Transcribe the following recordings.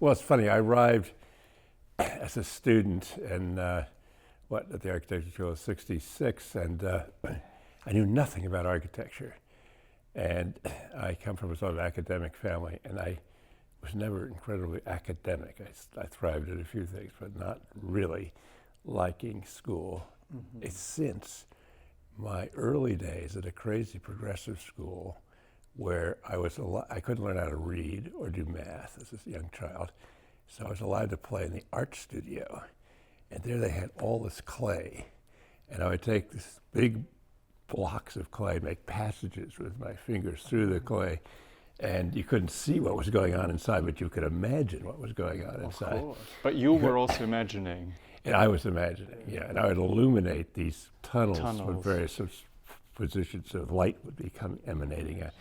Well, it's funny. I arrived as a student in at the architecture school in '66, and I knew nothing about architecture. And I come from a sort of academic family, and I was never incredibly academic. I thrived at a few things, but not really liking school. Mm-hmm. It's since my early days at a crazy progressive school where I couldn't learn how to read or do math as a young child, so I was allowed to play in the art studio. And there they had all this clay, and I would take this big blocks of clay, make passages with my fingers through the clay, and you couldn't see what was going on inside, but you could imagine what was going on inside. Of course. But you were also imagining. And I was imagining, yeah, and I would illuminate these tunnels. From various positions, so light would become emanating out.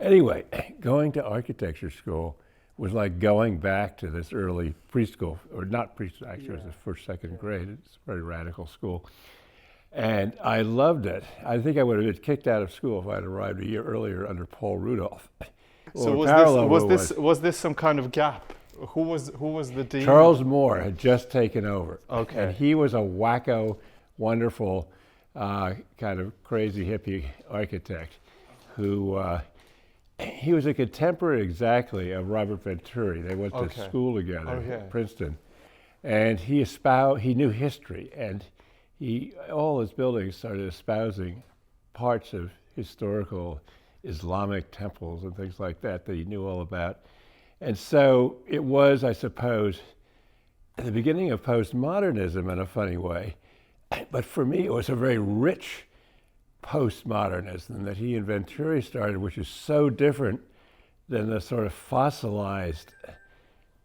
Anyway, going to architecture school was like going back to this early preschool, or not preschool, actually it was the first, second grade. It's a very radical school. And I loved it. I think I would have been kicked out of school if I had arrived a year earlier under Paul Rudolph. So was this some kind of gap? Who was the dean? Charles Moore had just taken over. Okay. And he was a wacko, wonderful, kind of crazy hippie architect who, he was a contemporary exactly of Robert Venturi. They went to school together at Princeton. And he knew history, and all his buildings started espousing parts of historical Islamic temples and things like that he knew all about. And so it was, I suppose, at the beginning of postmodernism in a funny way. But for me, it was a very rich postmodernism that he and Venturi started, which is so different than the sort of fossilized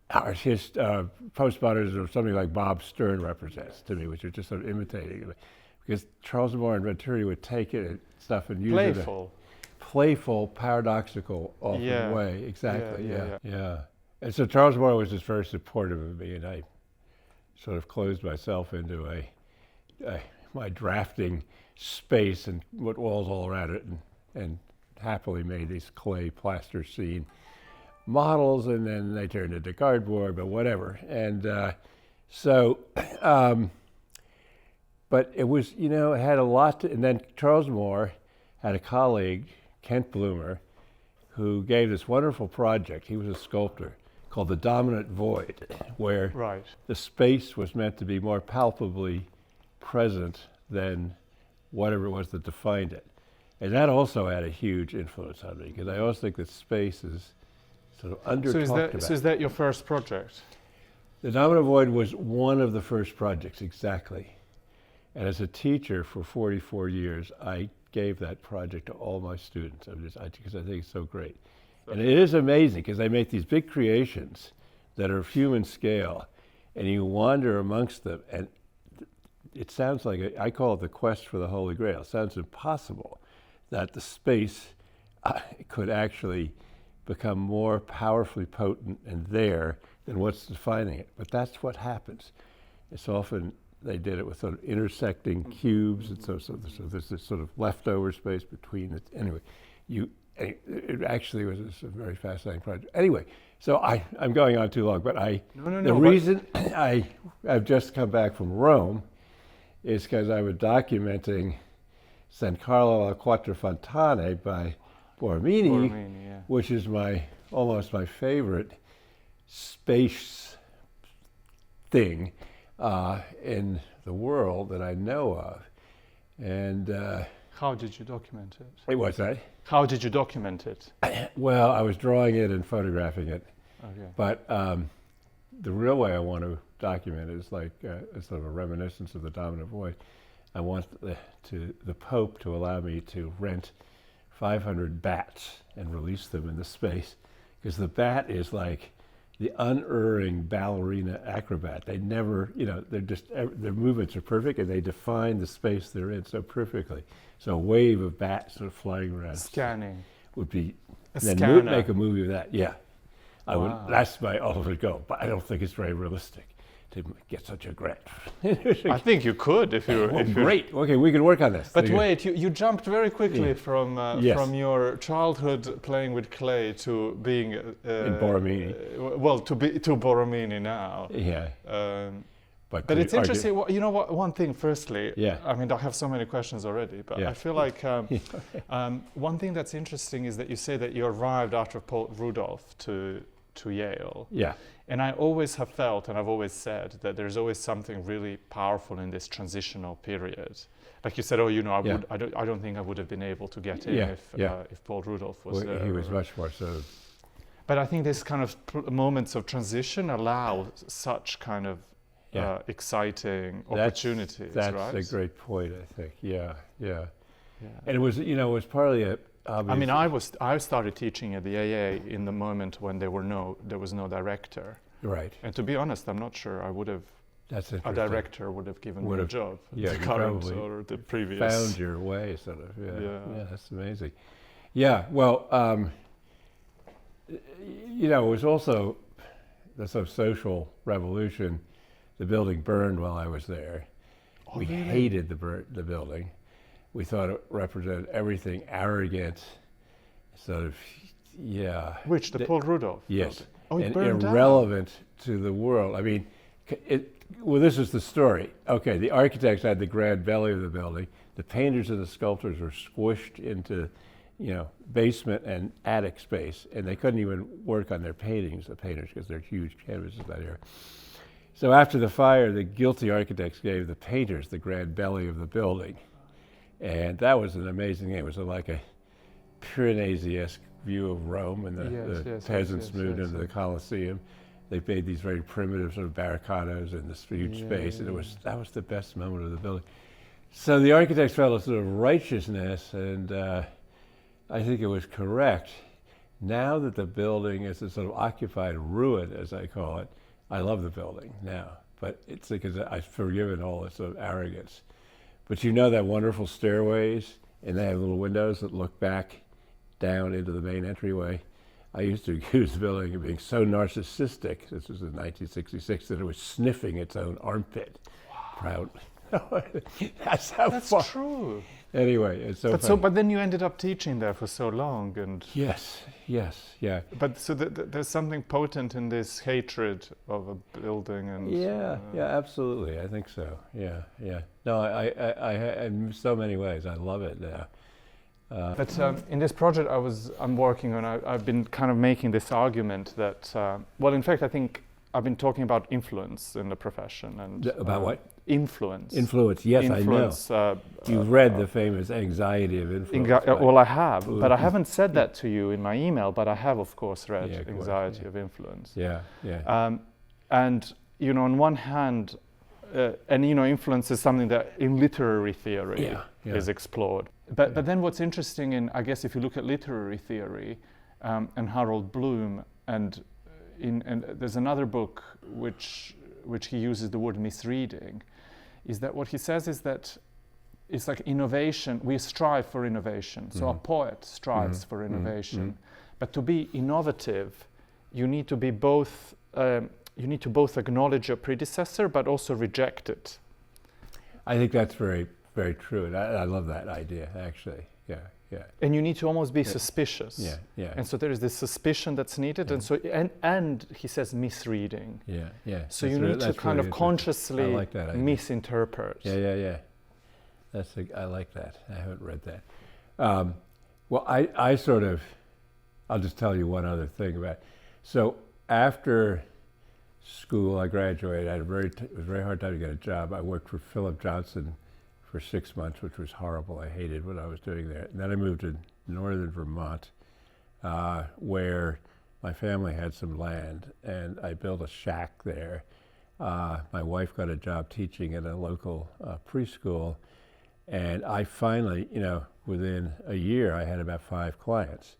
postmodernism of something like Bob Stern represents to me, which is just sort of imitating it. Because Charles Moore and Venturi would take it and stuff and use it in a playful, paradoxical, often way. Exactly, yeah. And so Charles Moore was just very supportive of me, and I sort of closed myself into my drafting space and put walls all around it, and happily made these clay plaster scene models, and then they turned into cardboard, but whatever. And but it was, it had a lot to, and then Charles Moore had a colleague, Kent Bloomer, who gave this wonderful project. He was a sculptor, called The Dominant Void, where the space was meant to be more palpably present than whatever it was that defined it. And that also had a huge influence on me, because I always think that space is sort of under-talked about. So is that your first project? The Dominant Void was one of the first projects, exactly. And as a teacher for 44 years, I gave that project to all my students, because I think it's so great. And it is amazing, because they make these big creations that are of human scale, and you wander amongst them, and it sounds like, I call it the quest for the Holy Grail. It sounds impossible that the space could actually become more powerfully potent and there than what's defining it. But that's what happens. It's often, they did it with sort of intersecting cubes, and so there's this sort of leftover space between it. Anyway, it actually was a very fascinating project. Anyway, so I'm going on too long, but the reason I've just come back from Rome is because I was documenting San Carlo al Quattrofontane by Borromini, which is almost my favorite space thing in the world that I know of. And how did you document it? What's that? How did you document it? Well, I was drawing it and photographing it. Okay. But the real way I want to document it is like sort of a reminiscence of the Dominant Void. I want the Pope to allow me to rent 500 bats and release them in the space, because the bat is like the unerring ballerina acrobat. They never, their movements are perfect, and they define the space they're in so perfectly. So a wave of bats sort of flying around. Scanning. Would be, then make a movie of that, yeah. Wow. That's my ultimate goal, but I don't think it's very realistic to get such a grant. I think you could if you. Great. Okay, we can work on this. But wait, you jumped very quickly from your childhood playing with clay to being in Borromini. Well, to Borromini now. Yeah. But it's interesting. You know what? One thing. Firstly, yeah. I mean, I have so many questions already, but yeah. I feel like one thing that's interesting is that you say that you arrived after Paul Rudolph to Yale. Yeah. And I always have felt, and I've always said, that there's always something really powerful in this transitional period. Like you said, I don't think I would have been able to get in if Paul Rudolph was there. He was much more so. But I think this kind of moments of transition allow such kind of exciting opportunities. That's right? a great point, I think. Yeah. And it was partly a. I mean, I started teaching at the AA in the moment when there was no director. Right. And to be honest, I'm not sure I would have. That's a director would have given me a job. Yeah, the current or the previous. Found your way, sort of. Yeah, that's amazing. Yeah. Well, it was also the sort of social revolution. The building burned while I was there. Oh, we really? hated the building. We thought it represented everything arrogant, sort of, Which, the Paul Rudolph? Yes. Building? Oh, it and burned irrelevant to the world. I mean, this is the story. Okay, the architects had the grand belly of the building. The painters and the sculptors were squished into, basement and attic space, and they couldn't even work on their paintings, the painters, because they're huge canvases out here. So after the fire, the guilty architects gave the painters the grand belly of the building. And that was an amazing thing. It was like a Piranesi-esque view of Rome, and the peasants moved into the Colosseum. They made these very primitive sort of barricados in this huge space, and that was the best moment of the building. So the architects felt a sort of righteousness, and I think it was correct. Now that the building is a sort of occupied ruin, as I call it, I love the building now, but it's because I've forgiven all this sort of arrogance. But that wonderful stairways, and they have little windows that look back down into the main entryway. I used to accuse the building of being so narcissistic, this was in 1966, that it was sniffing its own armpit proudly. That's true. Anyway, it's so funny. But then you ended up teaching there for so long, and yes, yeah. But so there's something potent in this hatred of a building, and yeah, absolutely. I think so. Yeah. No, I in so many ways, I love it now. But in this project I'm working on, I've been kind of making this argument that, in fact, I think I've been talking about influence in the profession. And about what? Influence. Influence, yes, influence, I know. You've read the famous Anxiety of Influence. Well, I have, but I haven't said that to you in my email, but I have, of course, read Anxiety of Influence. Yeah. And, on one hand, influence is something that in literary theory is explored. But then what's interesting I guess if you look at literary theory and Harold Bloom, and there's another book which he uses the word misreading, is that what he says is that it's like innovation, we strive for innovation. So a poet strives for innovation. But to be innovative, you need to be both acknowledge your predecessor, but also reject it. I think that's very, very true. And I love that idea, actually. Yeah. And you need to almost be suspicious. Yeah. And so there is this suspicion that's needed, and he says misreading. Yeah. So you need to kind of consciously misinterpret. Yeah. I like that. I haven't read that. I'll just tell you one other thing about it. So after school, I graduated. It was a very hard time to get a job. I worked for Philip Johnson for 6 months, which was horrible. I hated what I was doing there. And then I moved to northern Vermont, where my family had some land, and I built a shack there. My wife got a job teaching at a local preschool, and I finally, within a year, I had about 5 clients.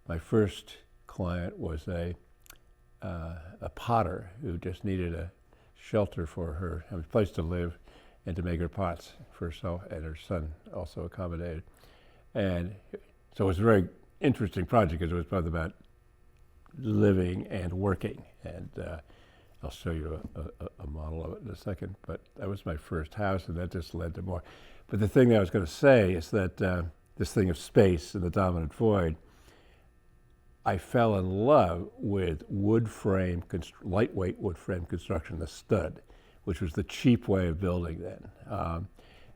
My first client was a potter who just needed a shelter for her, a place to live, and to make her pots for herself, and her son also accommodated. And so it was a very interesting project because it was both about living and working. And I'll show you a model of it in a second, but that was my first house, and that just led to more. But the thing that I was going to say is that this thing of space and the dominant void, I fell in love with wood frame, lightweight wood frame construction, the stud, which was the cheap way of building then.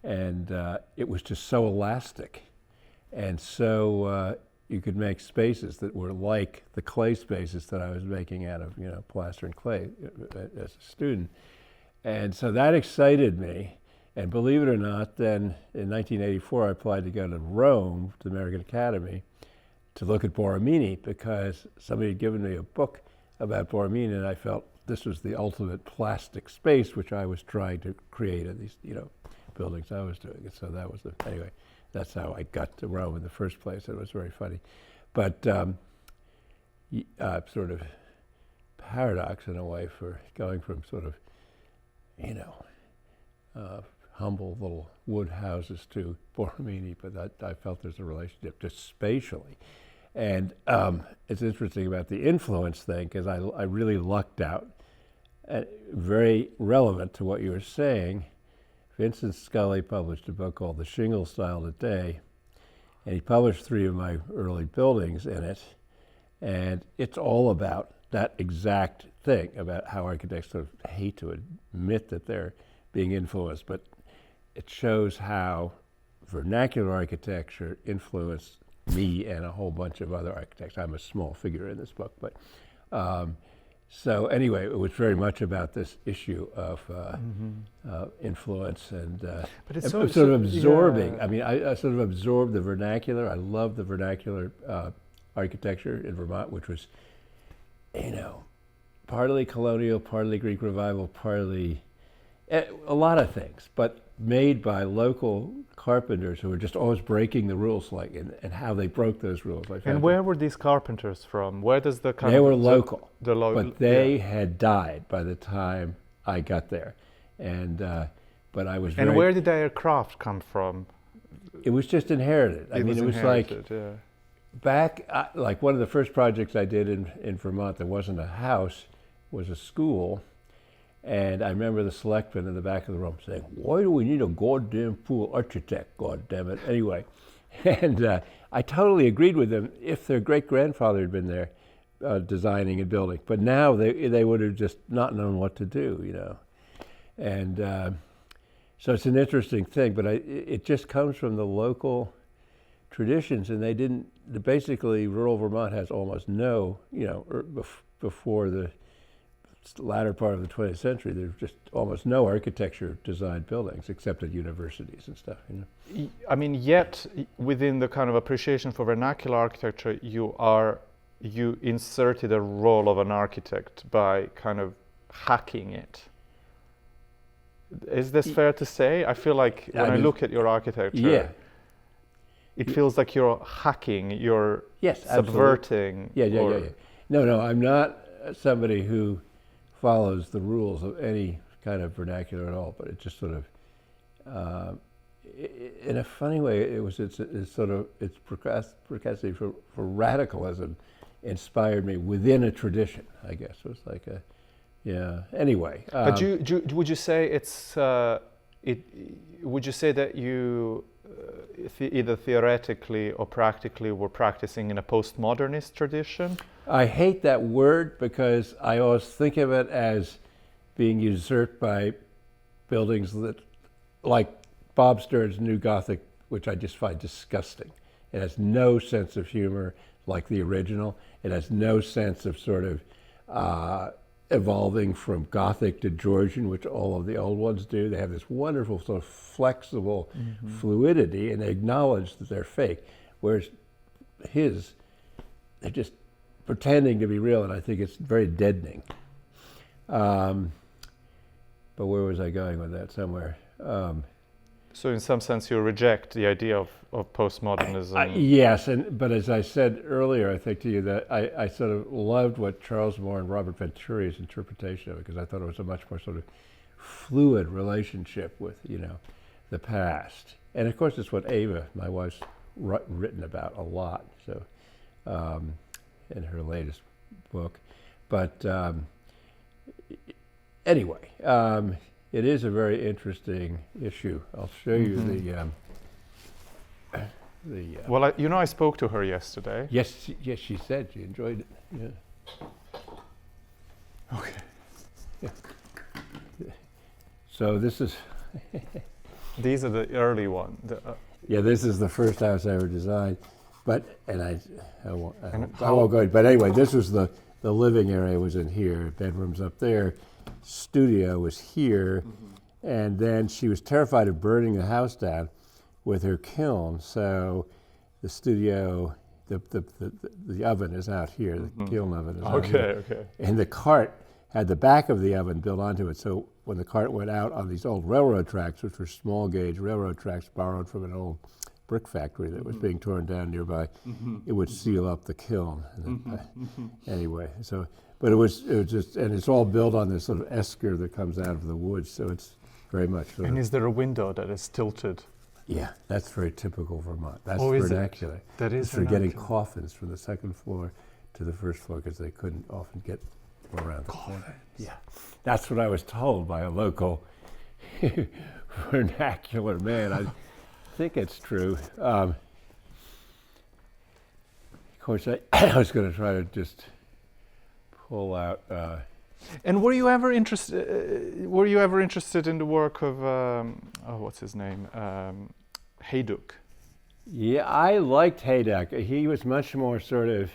And it was just so elastic. And so you could make spaces that were like the clay spaces that I was making out of, plaster and clay as a student. And so that excited me. And believe it or not, then in 1984, I applied to go to Rome, to the American Academy, to look at Borromini, because somebody had given me a book about Borromini, and I felt this was the ultimate plastic space, which I was trying to create in these, buildings I was doing. And so that was anyway, that's how I got to Rome in the first place. It was very funny. But sort of paradox in a way for going from sort of, humble little wood houses to Borromini, but I felt there's a relationship just spatially. And it's interesting about the influence thing, because I really lucked out. Very relevant to what you were saying, Vincent Scully published a book called The Shingle Style Today, and he published 3 of my early buildings in it, and it's all about that exact thing, about how architects sort of hate to admit that they're being influenced, but it shows how vernacular architecture influenced me and a whole bunch of other architects. I'm a small figure in this book, but so anyway, it was very much about this issue of influence and but it's sort of absorbing. Yeah. I mean, I sort of absorbed the vernacular. I love the vernacular architecture in Vermont, which was, partly colonial, partly Greek revival, partly a lot of things, but made by local carpenters who were just always breaking the rules, and how they broke those rules. And where were these carpenters from? Where does the kind They of were local, but they had died by the time I got there, and but I was. And where did their craft come from? It was just inherited. It was like back, like one of the first projects I did in Vermont that wasn't a house, was a school. And I remember the selectman in the back of the room saying, "Why do we need a goddamn pool architect, goddammit?" Anyway, and I totally agreed with them if their great-grandfather had been there designing and building. But now they would have just not known what to do, And so it's an interesting thing, but it just comes from the local traditions, and basically rural Vermont has almost no, before the latter part of the 20th century, there's just almost no architecture designed buildings except at universities and stuff. I mean, yet within the kind of appreciation for vernacular architecture, you inserted a role of an architect by kind of hacking it. Is this fair to say? I feel like when I look at your architecture, it feels like you're hacking, you're subverting. Yeah. No, I'm not somebody who follows the rules of any kind of vernacular at all, but it just sort of, in a funny way, it's procrastinating for radicalism inspired me within a tradition, I guess. It was like anyway. But would you say would you say that you either theoretically or practically were practicing in a postmodernist tradition? I hate that word because I always think of it as being usurped by buildings that, like Bob Stern's New Gothic, which I just find disgusting. It has no sense of humor like the original. It has no sense of sort of evolving from Gothic to Georgian, which all of the old ones do. They have this wonderful sort of flexible fluidity, and they acknowledge that they're fake. Whereas they're just pretending to be real, and I think it's very deadening. But where was I going with that? Somewhere. So in some sense you reject the idea of postmodernism. Yes, but as I said earlier, I think to you that I sort of loved what Charles Moore and Robert Venturi's interpretation of it, because I thought it was a much more sort of fluid relationship with, the past. And of course it's what Ava, my wife's, written about a lot, so in her latest book. But anyway, it is a very interesting issue. I'll show you the. Well, I spoke to her yesterday. Yes, she said she enjoyed it. Yeah. Okay. Yeah. So this is. These are the early ones. Yeah, this is the first house I ever designed, I won't go. But anyway, this was the living area was in here, bedrooms up there, studio was here, and then she was terrified of burning the house down with her kiln. So the studio, the oven is out here, the kiln oven is out here. Okay. And the cart had the back of the oven built onto it. So when the cart went out on these old railroad tracks, which were small gauge railroad tracks borrowed from an old brick factory that was being torn down nearby, it would seal up the kiln. Anyway, so, but it was just, and it's all built on this sort of esker that comes out of the woods, so it's very much sort And of, is there a window that is tilted? yeah, that's very typical Vermont. That's Oh, is it? vernacular. That is It's for getting vernacular. coffins from the second floor to the first floor because they couldn't often get around the corner. Yeah, that's what I was told by a local vernacular man. I think it's true. Of course, I was going to try to just pull out. And were you ever interested? Were you ever interested in the work of what's his name, Hajduk? Yeah, I liked Hajduk. He was much more sort of.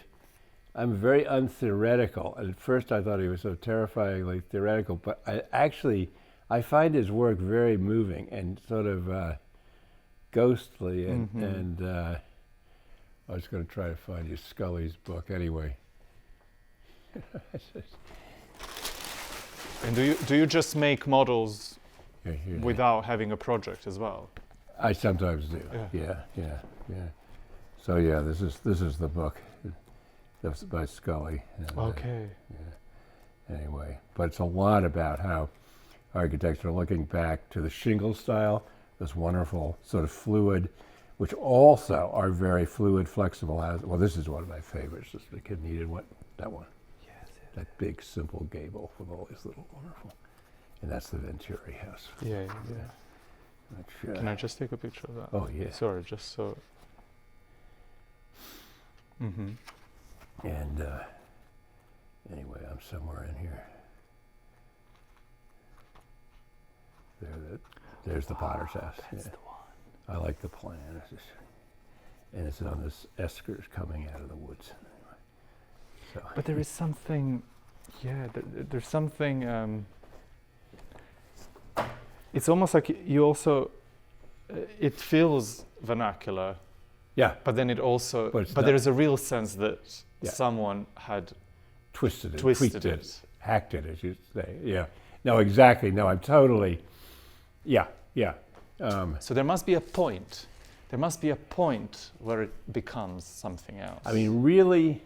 I'm very untheoretical. At first, I thought he was so terrifyingly theoretical, but I find his work very moving and sort of ghostly. And I was going to try to find you Scully's book anyway. And do you just make models Here. without having a project as well? I sometimes do. Yeah. So yeah, this is the book. That's by Scully. And, Okay. Anyway, but it's a lot about how architects are looking back to the shingle style, this wonderful sort of fluid, which also are very fluid, flexible houses. Well, this is one of my favorites. This the kid needed one. That one. Yes. That big, simple gable with all these little wonderful. And that's the Venturi house. Yeah. Which, Can I just take a picture of that? Oh yeah. Sorry, just so. And anyway, I'm somewhere in here. There's the Potter's house. That's the one. I like the plan. And it's on this eskers coming out of the woods. So. But there is something, there's something. It's almost like you also. It feels vernacular. Yeah. But then it also. But there is a real sense that someone had twisted it, tweaked tweaked it, hacked it, as you say. Yeah. No, exactly. No, I'm totally. Yeah. So there must be a point. There must be a point where it becomes something else. I mean, really,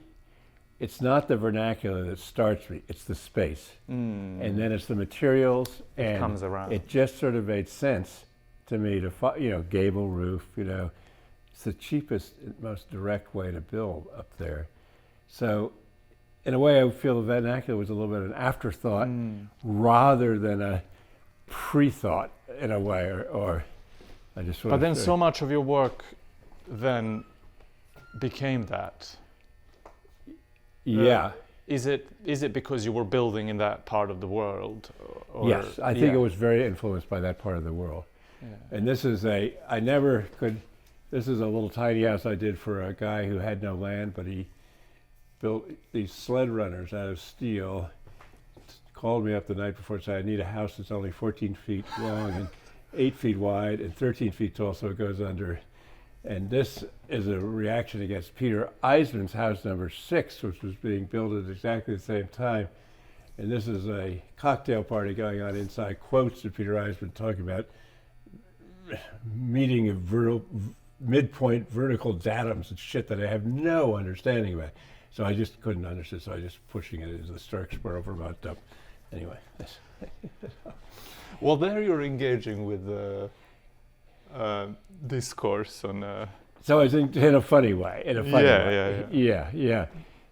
it's not the vernacular that starts me. It's the space, and then it's the materials, and it comes around. It just sort of made sense to me to gable roof. It's the cheapest, most direct way to build up there. So, in a way, I feel the vernacular was a little bit an afterthought rather than a pre-thought in a way, or I just. But then, so much of your work then became that. Yeah. Is it because you were building in that part of the world? Or Yes, I think it was very influenced by that part of the world. Yeah. And this is this is a little tiny house I did for a guy who had no land, but he built these sled runners out of steel. Called me up the night before and said, I need a house that's only 14 feet long and 8 feet wide and 13 feet tall, so it goes under. And this is a reaction against Peter Eisman's house number 6, which was being built at exactly the same time. And this is a cocktail party going on inside, quotes of Peter Eisman talking about meeting of midpoint vertical datums and shit that I have no understanding about. So I just couldn't understand, so I was just pushing it into the Starksboro, Vermont dump. Anyway. Well, there you're engaging with discourse on. So I think in a funny way. Yeah.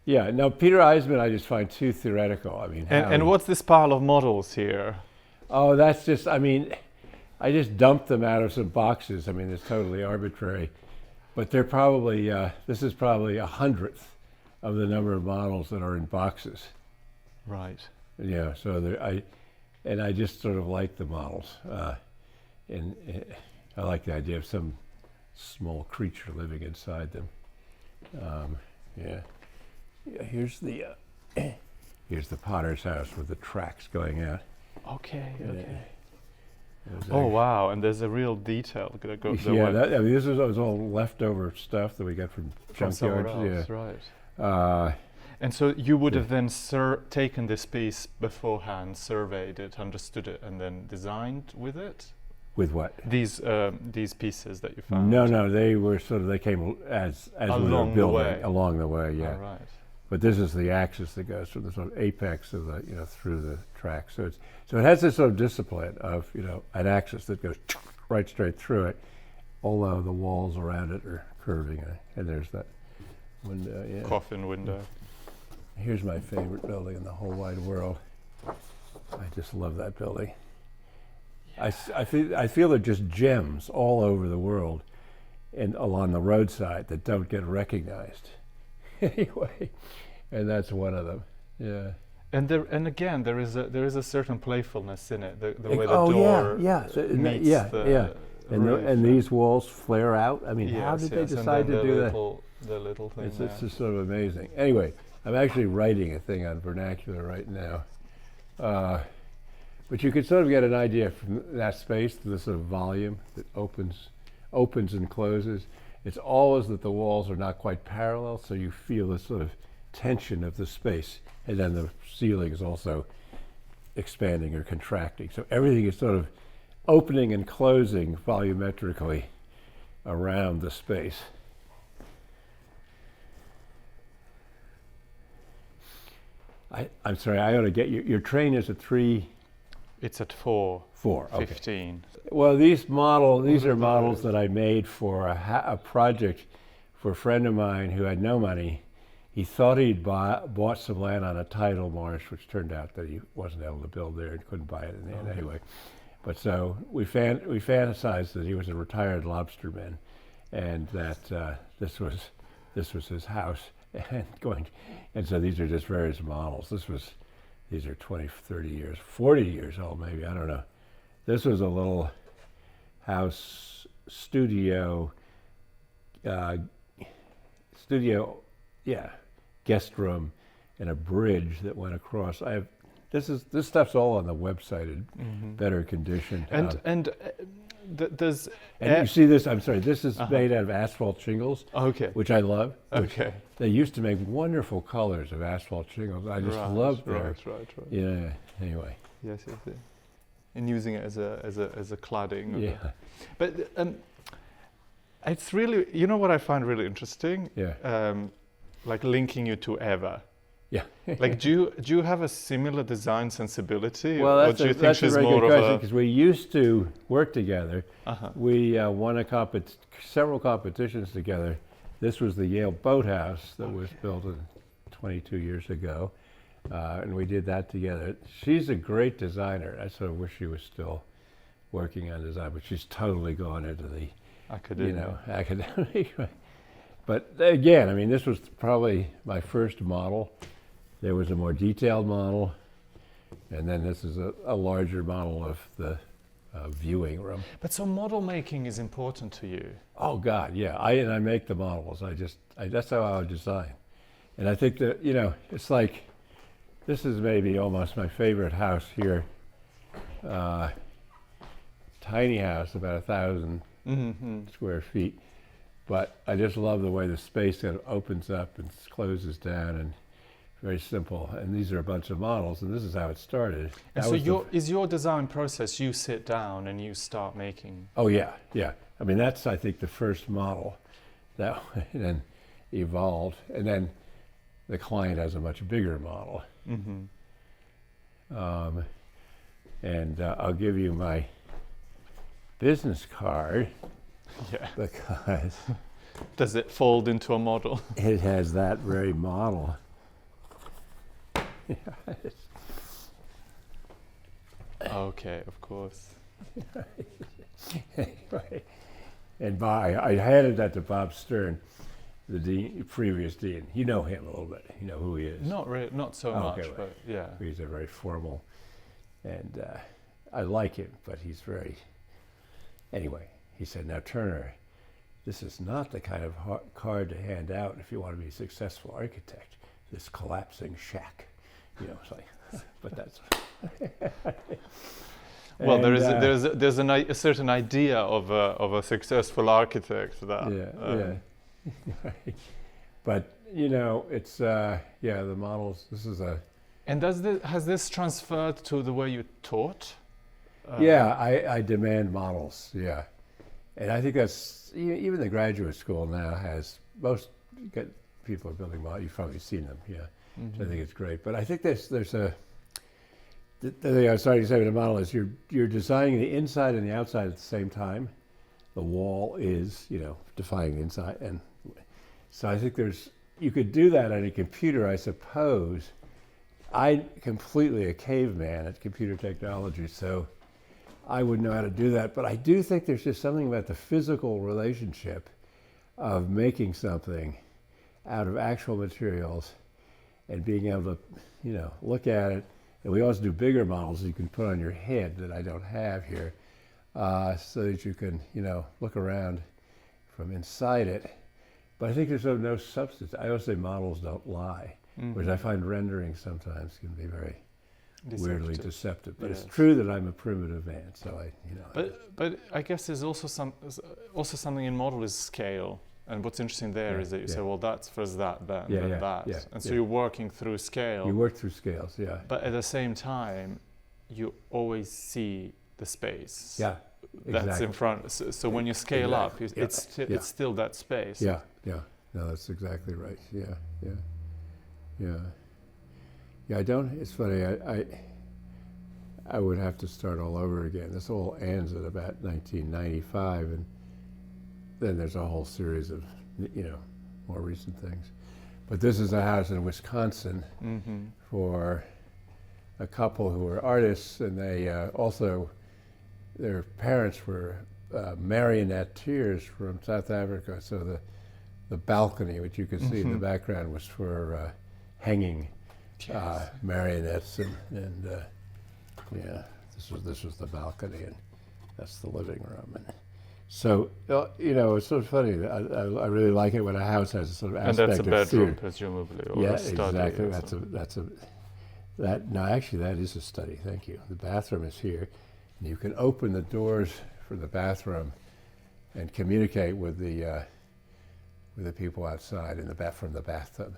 Yeah. No, Peter Eisman, I just find too theoretical. I mean, And what's this pile of models here? oh, that's just. I mean, I just dumped them out of some boxes. I mean, it's totally arbitrary, but they're probably. This is probably 100th of the number of models that are in boxes. Right. Yeah. So I just sort of like the models, and I like the idea of some small creature living inside them. Yeah. Here's the potter's house with the tracks going out. Okay. Yeah. Okay. Oh wow! And there's a real detail that goes. Yeah, I mean, this was all leftover stuff that we got from somewhere junkyards. else, Yeah. right? And so you would have then taken this piece beforehand, surveyed it, understood it, and then designed with it. With what? These pieces that you found. No, they came as we were building along the way. Yeah. All right. But this is the axis that goes through the sort of apex of the through the track. So it has this sort of discipline of an axis that goes right straight through it, although the walls around it are curving, and there's that window. Yeah. Coffin window. Here's my favorite building in the whole wide world. I just love that building. Yeah. I feel they're just gems all over the world, and along the roadside that don't get recognized. Anyway, and that's one of them. Yeah. And again, there is a certain playfulness in it. The way the door meets the roof. And these walls flare out. I mean, how did they and decide then to do that? The little thing. It's just sort of amazing. Anyway, I'm actually writing a thing on vernacular right now. But you can sort of get an idea from that space, the sort of volume that opens and closes. It's always that the walls are not quite parallel, so you feel this sort of tension of the space. And then the ceiling is also expanding or contracting. So everything is sort of opening and closing volumetrically around the space. I'm sorry, I ought to get you. Your train is at 3? It's at 4. 4, okay. 15. Well, these are models that I made for a project for a friend of mine who had no money. He thought he'd bought some land on a tidal marsh, which turned out that he wasn't able to build there and couldn't buy it in the end anyway. But so we fantasized that he was a retired lobsterman, and that this was his house. And so these are just various models. These are 20, 30 years, 40 years old maybe, I don't know. This was a little house studio, guest room and a bridge that went across. This stuff's all on the website in better condition. There's you see this, I'm sorry, this is made out of asphalt shingles, which I love. Okay. They used to make wonderful colors of asphalt shingles. I just love them. Right. Yeah, anyway. Yes. And using it as a cladding. Yeah. But it's really, what I find really interesting? Yeah. Like linking you to Eva. Yeah. Like, do you have a similar design sensibility? Well, or do you think that's she's a very more good of question, because we used to work together. We won several competitions together. This was the Yale Boathouse that was built 22 years ago, and we did that together. She's a great designer. I sort of wish she was still working on design, but she's totally gone into the academic. But again, I mean, this was probably my first model. There was a more detailed model, and then this is a larger model of the viewing room. But so model making is important to you? Oh God, yeah. I make the models. That's how I would design. And I think that, it's like, this is maybe almost my favorite house here. Tiny house, about 1,000 square feet. But I just love the way the space kind of opens up and closes down, and very simple. And these are a bunch of models, and this is how it started. And so is your design process, you sit down and you start making? Oh yeah. I mean, that's, I think, the first model that then evolved, and then the client has a much bigger model. And I'll give you my business card. Yeah. Because does it fold into a model? It has that very model Okay, of course. Anyway, and I handed that to Bob Stern, the previous dean. You know him a little bit. You know who he is. Not so much, okay, but yeah. He's a very formal, and I like him, but he's very. Anyway, he said, "Now Turner, this is not the kind of card to hand out if you want to be a successful architect. This collapsing shack, it's like." But that's. Well, and, there's a certain idea of a successful architect that. Right. But it's the models. This is a. And has this transferred to the way you taught? I demand models. Yeah, and I think that's even the graduate school now has most people are building models. You've probably seen them. Yeah, Mm-hmm. So I think it's great. But I think there's a. The thing I was starting to say with the model is you're designing the inside and the outside at the same time. The wall is defining the inside, and so I think you could do that on a computer, I suppose. I'm completely a caveman at computer technology, so I wouldn't know how to do that. But I do think there's just something about the physical relationship of making something out of actual materials and being able to, look at it. And we also do bigger models you can put on your head that I don't have here, so that you can, look around from inside it. But I think there's no substance. I always say models don't lie, whereas I find rendering sometimes can be very weirdly deceptive. But It's true that I'm a primitive man, so But I guess there's also something in model is scale. And what's interesting there is that you say, well, that's first that, then that. And so you're working through scale. You work through scales, yeah. But at the same time, you always see the space. Yeah, that's exactly. in front. So when you scale up, it's still that space. Yeah. No, that's exactly right. Yeah. I don't. It's funny. I would have to start all over again. This all ends at about 1995, and then there's a whole series of, more recent things. But this is a house in Wisconsin for a couple who were artists, and they also, their parents were marionetteers from South Africa. So the balcony, which you can see in the background, was for hanging marionettes, and this was the balcony, and that's the living room. And so, it's sort of funny. I really like it when a house has a sort of aspect of And that's a bedroom, theater. presumably, or a study. Exactly. No, actually, that is a study. Thank you. The bathroom is here, and you can open the doors for the bathroom and communicate with the people outside from the bathtub.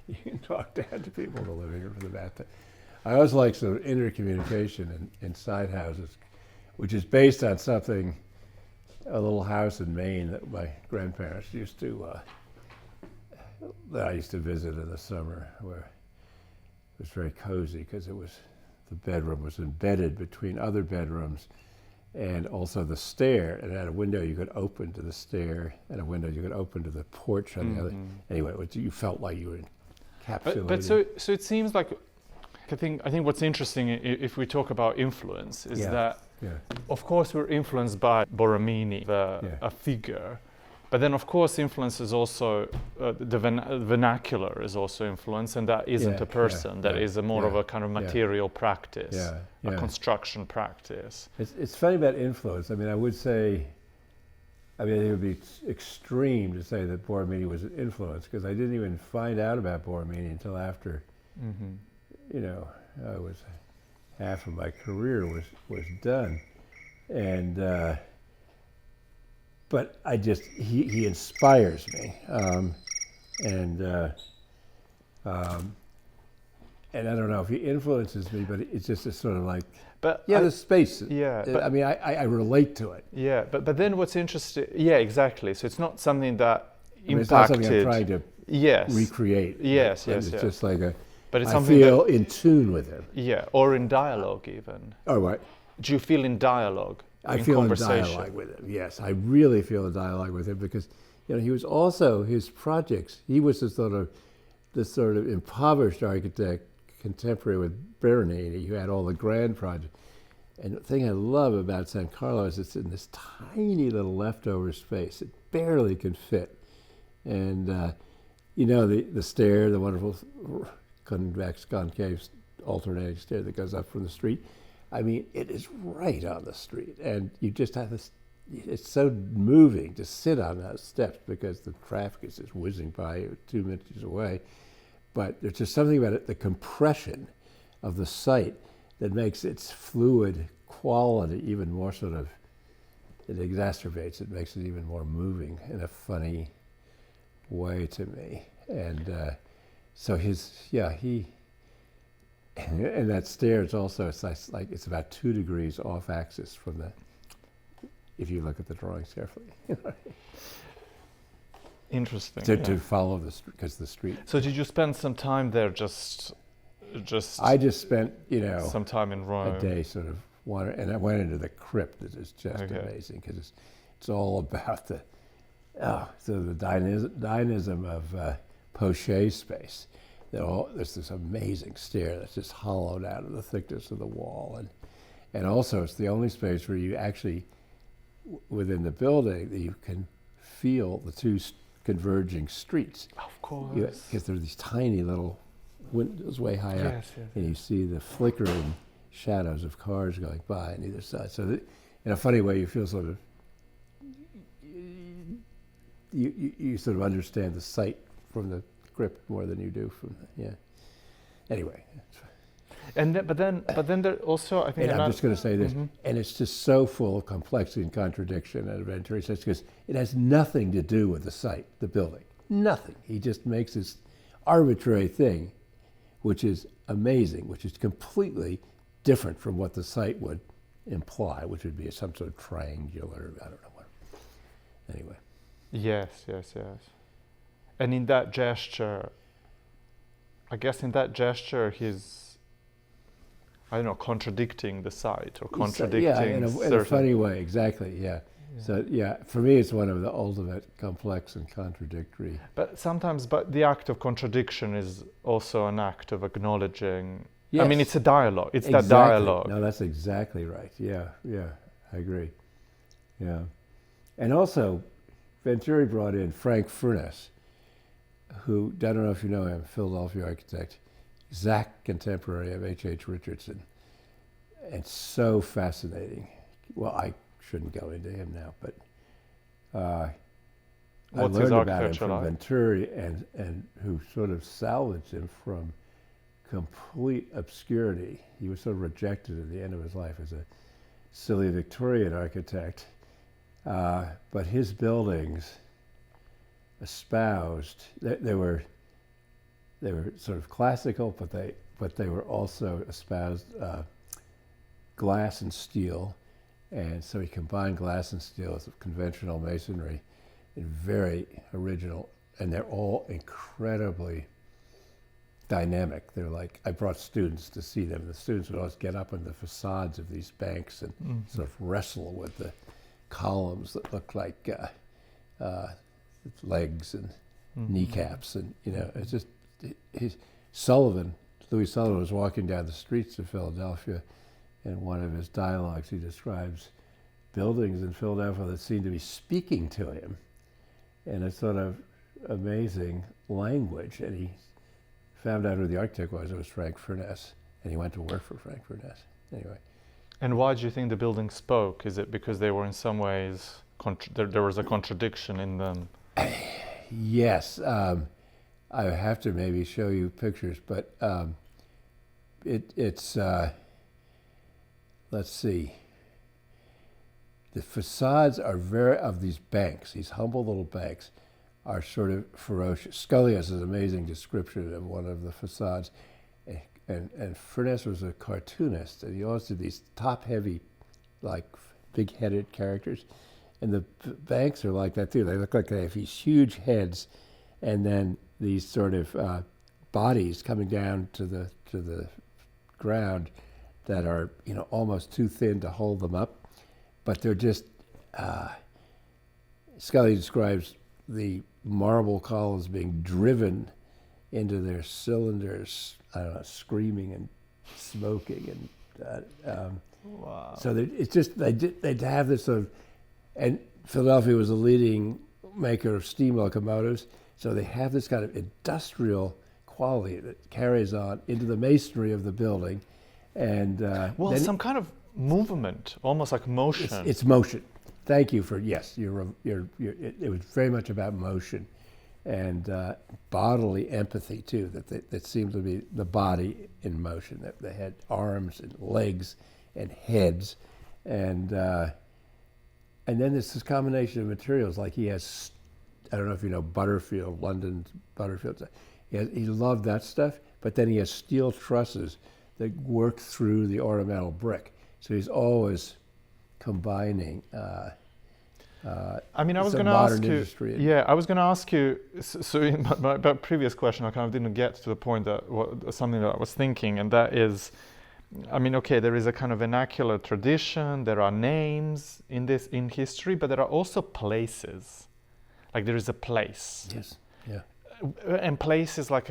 You can talk down to people in the living room from the bathtub. I always like sort of intercommunication inside houses, which is based on a little house in Maine that my grandparents used to, that I used to visit in the summer, where it was very cozy because the bedroom was embedded between other bedrooms, and also the stair, and it had a window you could open to the stair, and a window you could open to the porch on the other. Anyway, you felt like you were encapsulated. But so it seems like, I think what's interesting if we talk about influence is that, of course, we're influenced by Borromini, a figure, but then of course influence is also the vernacular is also influence, and that isn't a person. That is more of a kind of material practice, a construction practice. It's funny about influence. I mean, I would say, I think it would be extreme to say that Borromini was an influence, because I didn't even find out about Borromini until after. I was half of my career was done, and but he inspires me, and I don't know if he influences me, but it's just a sort of like, the space. But I mean, I relate to it. Yeah, but then what's interesting? Yeah, exactly. So it's not something that impacted. It's not something I'm trying to recreate. Yes. It's just like But it's I something feel in tune with him. Yeah, or in dialogue even. Oh, right. Do you feel in dialogue? I feel in dialogue with him, yes. I really feel in dialogue with him because, he was also, his projects, he was the sort of this sort of impoverished architect, contemporary with Bernini, who had all the grand projects. And the thing I love about San Carlo is it's in this tiny little leftover space. It barely can fit. And you know, the stair, the wonderful convex concave alternating stair that goes up from the street. I mean, it is right on the street. And you just have this, it's so moving to sit on those steps because the traffic is just whizzing by you 2 minutes away. But there's just something about it, the compression of the site that makes its fluid quality even more sort of, it exacerbates it, makes it even more moving in a funny way to me. And so and that stair is also, it's like it's about 2 degrees off axis from the, if you look at the drawings carefully. Interesting. To follow because the street. So did you spend some time there just I just spent, you know, some time in Rome. A day sort of wandering, and I went into the crypt. That is just amazing because it's all about the dynamism of poche space. There's this amazing stair that's just hollowed out of the thickness of the wall, and also it's the only space where you actually within the building that you can feel the two converging streets. Of course, because there are these tiny little windows way high up, and you see the flickering shadows of cars going by on either side. So that, in a funny way, you feel sort of, you sort of understand the site from the crypt more than you do from Anyway. But then there also, I think. And I'm just going to say this, and it's just so full of complexity and contradiction and adventure. It's just because it has nothing to do with the site, the building, nothing. He just makes this arbitrary thing, which is amazing, which is completely different from what the site would imply, which would be some sort of triangular, I don't know what. Anyway. Yes. And in that gesture, I guess he's, I don't know, contradicting the site or contradicting. Yeah, in a funny way, exactly, yeah. So for me, it's one of the ultimate complex and contradictory. But sometimes, the act of contradiction is also an act of acknowledging. Yes. I mean, it's a dialogue. It's exactly. that dialogue. No, that's exactly right. Yeah, I agree. Yeah, and also, Venturi brought in Frank Furness, who, I don't know if you know him, Philadelphia architect, exact contemporary of H.H. Richardson, and so fascinating. Well, I shouldn't go into him now, but I learned about him from Venturi, and who sort of salvaged him from complete obscurity. He was sort of rejected at the end of his life as a silly Victorian architect, but his buildings espoused, they were sort of classical, but they were also espoused glass and steel. And so he combined glass and steel with conventional masonry in very original, and they're all incredibly dynamic. They're like, I brought students to see them. The students would always get up on the facades of these banks and sort of wrestle with the columns that look like legs and kneecaps. And, you know, it's just, Louis Sullivan was walking down the streets of Philadelphia. In one of his dialogues, he describes buildings in Philadelphia that seem to be speaking to him in a sort of amazing language. And he found out who the architect was. It was Frank Furness, and he went to work for Frank Furness. Anyway. And why do you think the buildings spoke? Is it because they were in some ways there was a contradiction in them? Yes, I have to maybe show you pictures, but it's. Let's see. The facades are of these banks, these humble little banks, are sort of ferocious. Scully has an amazing description of one of the facades, and Furness was a cartoonist, and he always did these top-heavy, like big-headed characters, and the banks are like that too. They look like they have these huge heads, and then these sort of bodies coming down to the ground that are, you know, almost too thin to hold them up, but they're just, Scully describes the marble columns being driven into their cylinders, I don't know, screaming and smoking, and Wow. so it's just they'd have this sort of, and Philadelphia was a leading maker of steam locomotives, so they have this kind of industrial quality that carries on into the masonry of the building, and some kind of movement, almost like motion. It's motion. Thank you for yes. It was very much about motion, and bodily empathy too. That seemed to be the body in motion. That they had arms and legs and heads, and then there's this combination of materials. Like he has, I don't know if you know Butterfield, London's Butterfield. He loved that stuff, but then he has steel trusses that work through the ornamental brick. So he's always combining. I mean, I was going to ask you. Yeah, I was going to ask you. So in my previous question, I kind of didn't get to the point that something that I was thinking, and that is, I mean, okay, there is a kind of vernacular tradition. There are names in history, but there are also places. Like there is a place. Yes. Yeah. And place is like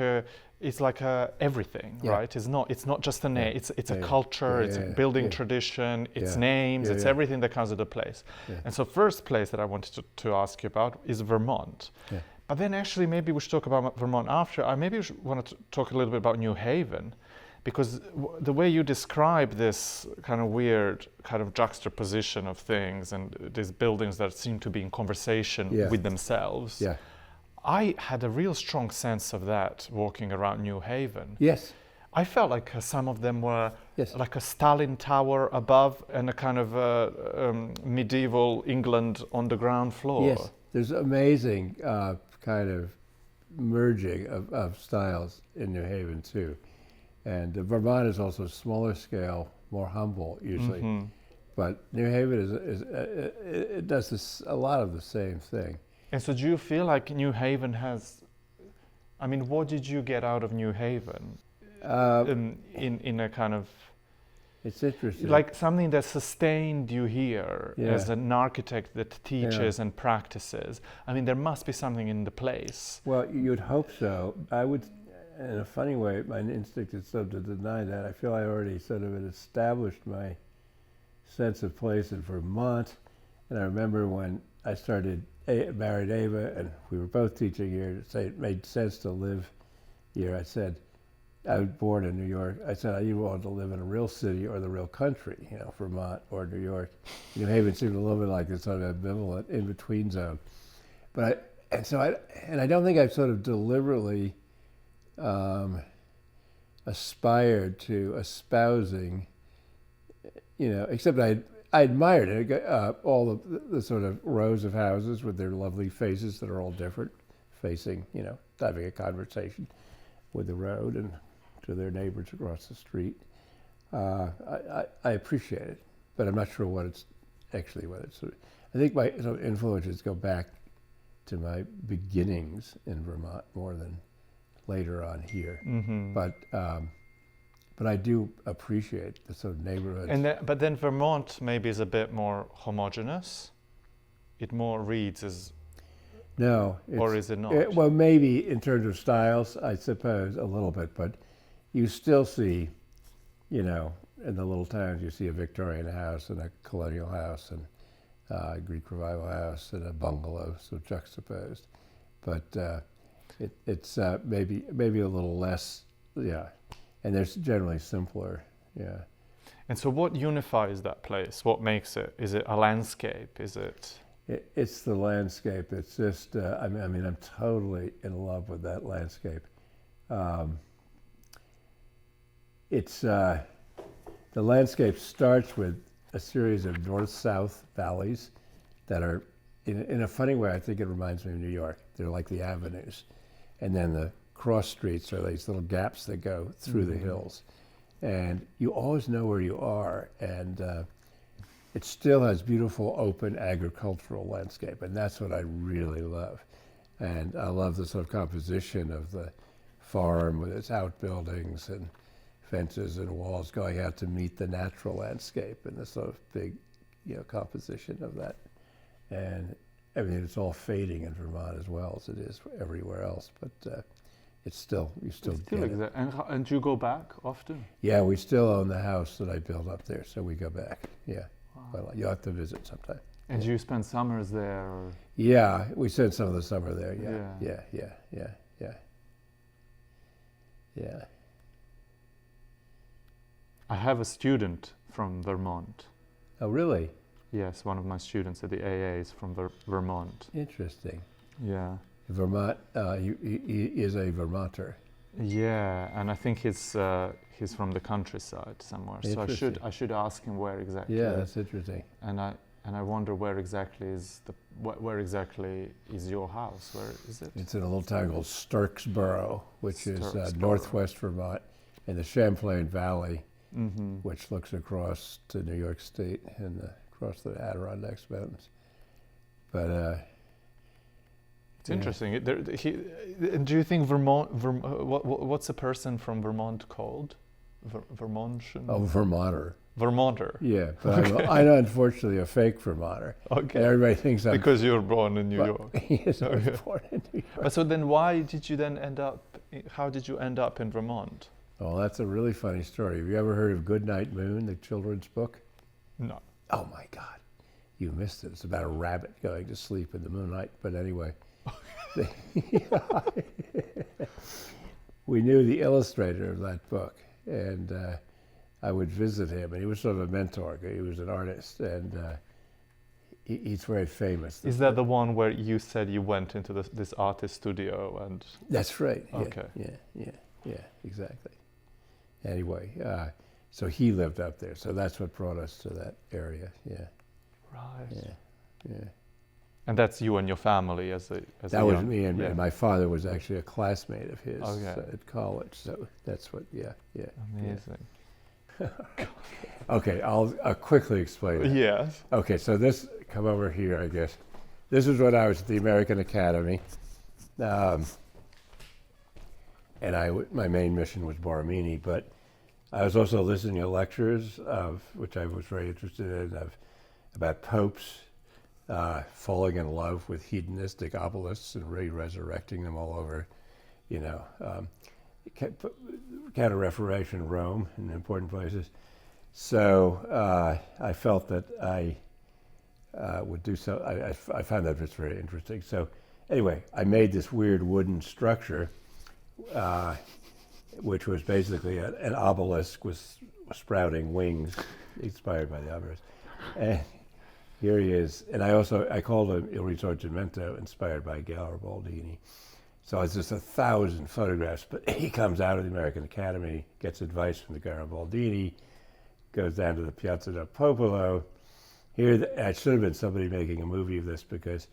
everything, yeah. right? It's not just a name. It's a culture. It's a building tradition. It's names. It's everything that comes with a place. Yeah. And so, first place that I wanted to ask you about is Vermont. Yeah. But then, actually, maybe we should talk about Vermont after. I maybe want to talk a little bit about New Haven, because the way you describe this kind of weird kind of juxtaposition of things and these buildings that seem to be in conversation with themselves. Yeah. I had a real strong sense of that walking around New Haven. Yes. I felt like some of them were like a Stalin Tower above and a kind of medieval England on the ground floor. Yes, there's amazing kind of merging of styles in New Haven too. And Vermont is also smaller scale, more humble usually. Mm-hmm. But New Haven it does a lot of the same thing. And so do you feel like New Haven has, I mean, what did you get out of New Haven in a kind of... It's interesting. Like something that sustained you here as an architect that teaches and practices. I mean, there must be something in the place. Well, you'd hope so. I would, in a funny way, my instinct is sort of to deny that. I feel I already sort of had established my sense of place in Vermont. And I remember when I married Ava, and we were both teaching here, to say it made sense to live here. I said, I was born in New York. I said, I either wanted to live in a real city or the real country, Vermont or New York. New Haven seemed a little bit like this sort of ambivalent in-between zone. But I don't think I've sort of deliberately aspired to espousing, except I admired it, all the sort of rows of houses with their lovely faces that are all different, facing, having a conversation with the road and to their neighbors across the street. I appreciate it, but I'm not sure what it's. I think my sort of influences go back to my beginnings in Vermont more than later on here. Mm-hmm. But I do appreciate the sort of neighborhoods. But then Vermont maybe is a bit more homogeneous. It more reads as... No. Or is it not? Well, maybe in terms of styles, I suppose, a little bit. But you still see, in the little towns, you see a Victorian house and a colonial house and a Greek Revival house and a bungalow, so juxtaposed. But it's maybe a little less, And they're generally simpler, And so what unifies that place? What makes it? Is it a landscape? Is it? It's the landscape. It's just, I'm totally in love with that landscape. The landscape starts with a series of north-south valleys that are, in a funny way, I think it reminds me of New York. They're like the avenues. And then the cross streets are these little gaps that go through the hills. And you always know where you are. And it still has beautiful, open agricultural landscape. And that's what I really love. And I love the sort of composition of the farm with its outbuildings and fences and walls going out to meet the natural landscape and the sort of big, composition of that. And it's all fading in Vermont as well as it is everywhere else. But It's still, you still get it. And you go back often? Yeah, we still own the house that I built up there, so we go back. Yeah, well, you'll have to visit sometime. And you spend summers there? Or? Yeah, we spent some of the summer there. Yeah. I have a student from Vermont. Oh, really? Yes, one of my students at the AA is from Vermont. Interesting. Yeah. Vermont, he is a Vermonter. Yeah, and I think he's from the countryside somewhere. So I should ask him where exactly. Yeah, that's interesting. And I wonder where exactly is your house? Where is it? It's in a little town called Starksboro, which is northwest Vermont, in the Champlain Valley, which looks across to New York State and across the Adirondacks Mountains. But it's interesting. Do you think Vermont? What's a person from Vermont called? Vermontian? Oh, Vermonter. Vermonter. Yeah, but I'm unfortunately a fake Vermonter. Okay. And everybody thinks I'm... Because you were born in New York. Yes, I was born in New York. But so then why did you then how did you end up in Vermont? Oh, that's a really funny story. Have you ever heard of Goodnight Moon, the children's book? No. Oh my God, you missed it. It's about a rabbit going to sleep in the moonlight. But anyway, we knew the illustrator of that book, and I would visit him, and he was sort of a mentor. He was an artist, and he's very famous. Is that the one where you said you went into this artist studio and? That's right. Okay. Yeah, exactly. Anyway, so he lived up there, so that's what brought us to that area. Yeah. Right. Yeah. And that's you and your family as a that was me, and my father was actually a classmate of his at college. So that's what. Yeah. Amazing. Okay, I'll quickly explain it. Yes. Okay, so this, come over here, I guess. This is when I was at the American Academy. And my main mission was Borromini, but I was also listening to lectures, which I was very interested in, about popes falling in love with hedonistic obelisks and resurrecting them all over, Counter-Reformation Rome in important places. So I felt that I would do so. I found that just very interesting. So anyway, I made this weird wooden structure, which was basically an obelisk with sprouting wings, inspired by the obelisk. And here he is. And I called him Il Risorgimento, inspired by Garibaldi. So it's just 1,000 photographs, but he comes out of the American Academy, gets advice from the Garibaldi, goes down to the Piazza del Popolo. Here, it should have been somebody making a movie of this, because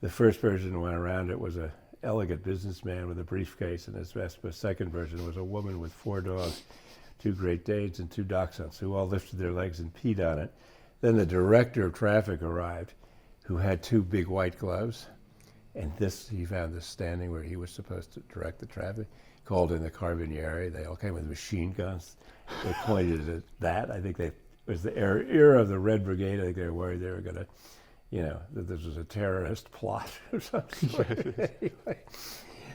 the first version went around, it was an elegant businessman with a briefcase in his vest, but the second version was a woman with 4 dogs, 2 Great Danes and 2 Dachshunds, who all lifted their legs and peed on it. Then the director of traffic arrived, who had 2 big white gloves. And he found this standing where he was supposed to direct the traffic, called in the Carabinieri. They all came with machine guns. They pointed at that. I think it was the era of the Red Brigade. I think they were worried they were going to, that this was a terrorist plot or something.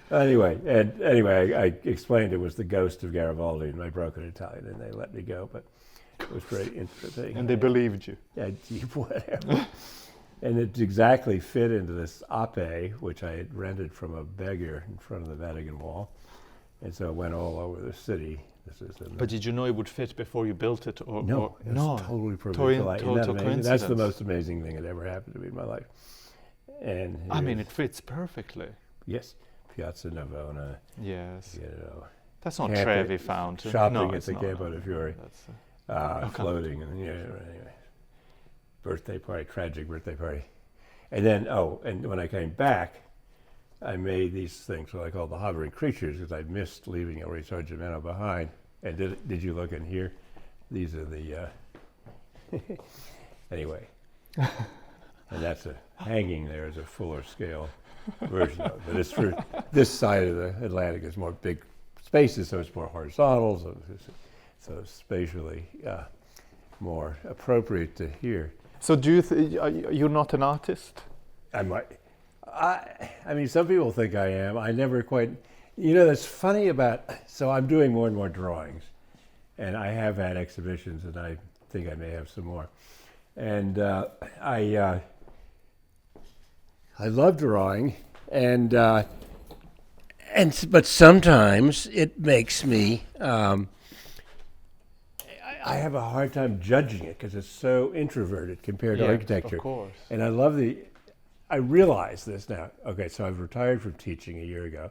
Anyway, I explained it was the ghost of Garibaldi in my broken Italian, and they let me go, but it was very interesting. And they believed you. Yeah, whatever. And it exactly fit into this ape, which I had rented from a beggar in front of the Vatican Wall. And so it went all over the city. But did you know it would fit before you built it? No, it was totally provisional. Total coincidence. That's the most amazing thing that ever happened to me in my life. And it fits perfectly. Yes, Piazza Navona. Yes. That's not Trevi Fountain. Shopping at the Campo di Fiori. Floating. And anyway. Birthday party, tragic birthday party. And then, and when I came back, I made these things, what I call the hovering creatures, because I missed leaving El Risorgimento behind. And did you look in here? These are the, anyway. And that's hanging there is a fuller scale version of it. But it's for this side of the Atlantic is more big spaces, so it's more horizontal, so spatially more appropriate to here. So do you you're not an artist? I mean, some people think I am. I never quite, You know, that's funny about, so I'm doing more and more drawings, and I have had exhibitions, and I think I may have some more. And I love drawing, but sometimes it makes me, I have a hard time judging it because it's so introverted compared to architecture. Of course. And I realize this now. Okay, so I've retired from teaching a year ago,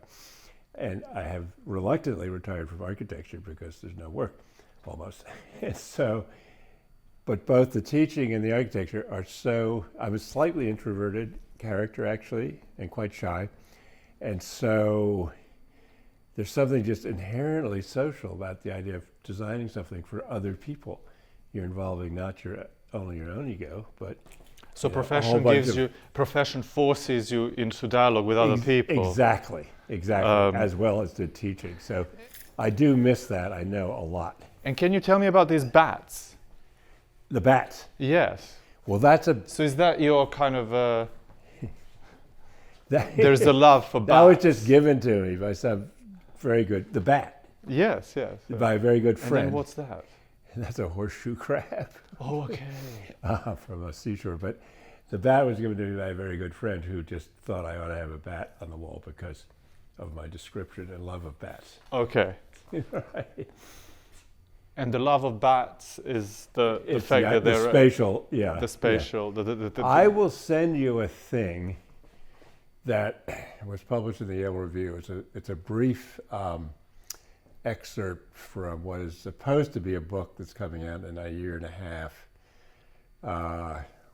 and I have reluctantly retired from architecture because there's no work, almost. And so, but both the teaching and the architecture are I'm a slightly introverted character actually, and quite shy. And so there's something just inherently social about the idea of designing something for other people. You're involving not only your own ego, but so profession forces you into dialogue with other people. Exactly, as well as the teaching. So I do miss that, I know, a lot. And can you tell me about these bats? The bats? Yes. Well, so is that your kind of, there's a love for bats? That was just given to me by some very good, the bat. Yes. By a very good friend. And then what's that? That's a horseshoe crab. Oh, okay. From a seashore. But the bat was given to me by a very good friend who just thought I ought to have a bat on the wall because of my description and love of bats. Okay. Right. And the love of bats is the fact that they're the spatial, yeah. The spatial. Yeah. I will send you a thing that was published in the Yale Review. It's a brief excerpt from what is supposed to be a book that's coming out in a year and a half,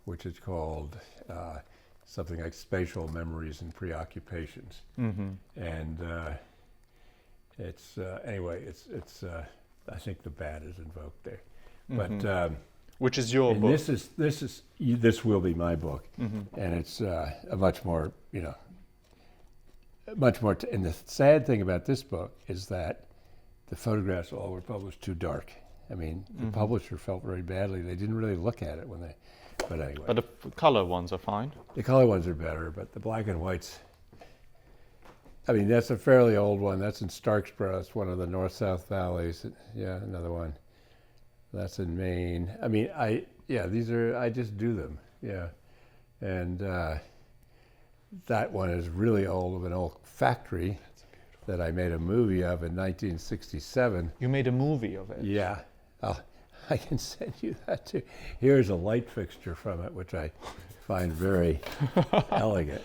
which is called something like Spatial Memories and Preoccupations. Mm-hmm. And it's anyway, it's I think the bat is invoked there. Mm-hmm. But which is your book? This will be my book, mm-hmm. And it's a much more, and the sad thing about this book is that the photographs all were published too dark. I mean, the mm-hmm. publisher felt very badly. They didn't really look at it but anyway. But the color ones are fine? The color ones are better, but the black and whites, I mean, that's a fairly old one. That's in Starksboro. It's one of the north-south valleys. Yeah, another one. That's in Maine. I mean, I just do them, yeah. And that one is really old, of an old factory that I made a movie of in 1967. You made a movie of it? Yeah. I can send you that too. Here's a light fixture from it, which I find very elegant.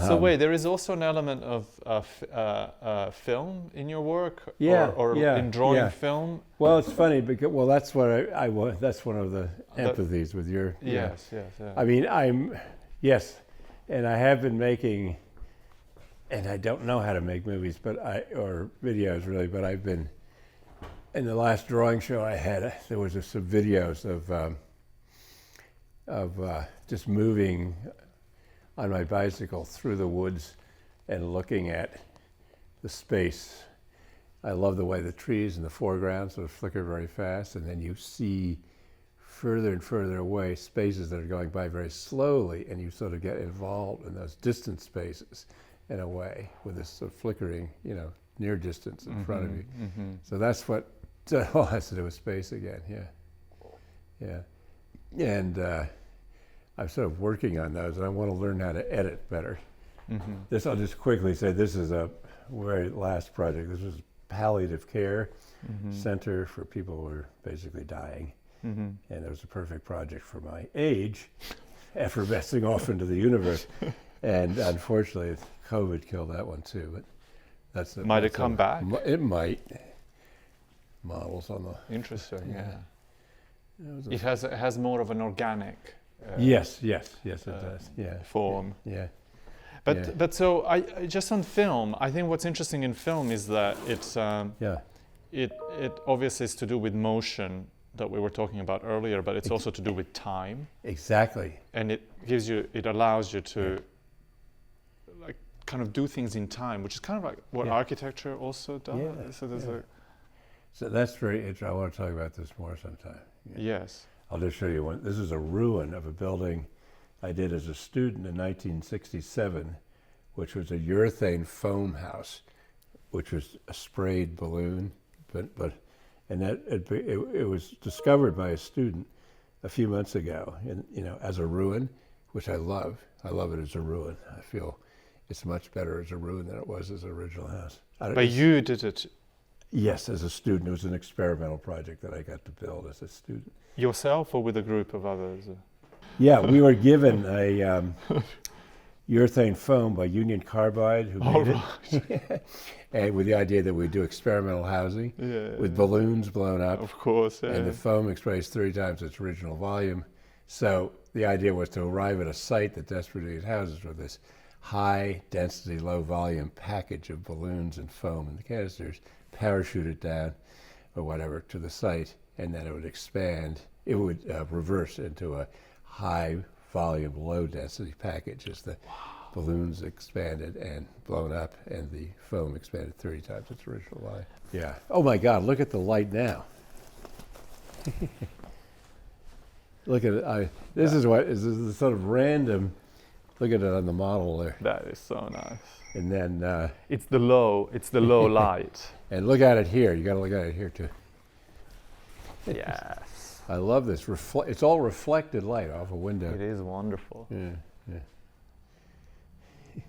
So wait, there is also an element of film in your work, or in drawing film. Well, it's funny because that's what I that's one of the empathies with your. Yes. I mean, and I have been making, and I don't know how to make movies, or videos really, but I've been. In the last drawing show I had, there was some videos of just moving on my bicycle through the woods and looking at the space. I love the way the trees in the foreground sort of flicker very fast, and then you see further and further away spaces that are going by very slowly, and you sort of get involved in those distant spaces in a way with this sort of flickering, near distance in front of you. Mm-hmm. So that's what it all has to do with space again, yeah. And I'm sort of working on those, and I want to learn how to edit better. Mm-hmm. I'll just quickly say, this is a very last project. This was palliative care mm-hmm. center for people who are basically dying. Mm-hmm. And it was a perfect project for my age, effervescing off into the universe. And unfortunately, COVID killed that one too. But might it come back? It might. Models on the. Interesting, yeah. It has more of an organic. Yes, it does. Yeah. Form. Yeah. But so I just on film, I think what's interesting in film is that it's it obviously is to do with motion that we were talking about earlier, but it's also to do with time. Exactly. And it allows you to like kind of do things in time, which is kind of like what architecture also does. Yeah. So there's So that's very interesting. I want to talk about this more sometime. Yeah. Yes. I'll just show you one. This is a ruin of a building I did as a student in 1967, which was a urethane foam house which was a sprayed balloon, and it was discovered by a student a few months ago, and as a ruin, which I love. I love it as a ruin. I feel it's much better as a ruin than it was as an original house. But you did it Yes, as a student. It was an experimental project that I got to build as a student. yourself or with a group of others? Yeah, we were given a urethane foam by Union Carbide, who made it, and with the idea that we'd do experimental housing with balloons blown up. Of course, and the foam expressed 3 times its original volume. So the idea was to arrive at a site that desperately needed houses with this high density, low volume package of balloons and foam in the canisters, parachute it down or whatever to the site, and then it would expand. It would reverse into a high volume, low density package as the balloons expanded and blown up and the foam expanded 30 times its original volume. Yeah. Oh my God, look at the light now. Look at it. This is a sort of random, look at it on the model there. That is so nice. And then it's the low light. And look at it here. You got to look at it here too. Yes. I love this. It's all reflected light off a window. It is wonderful. Yeah.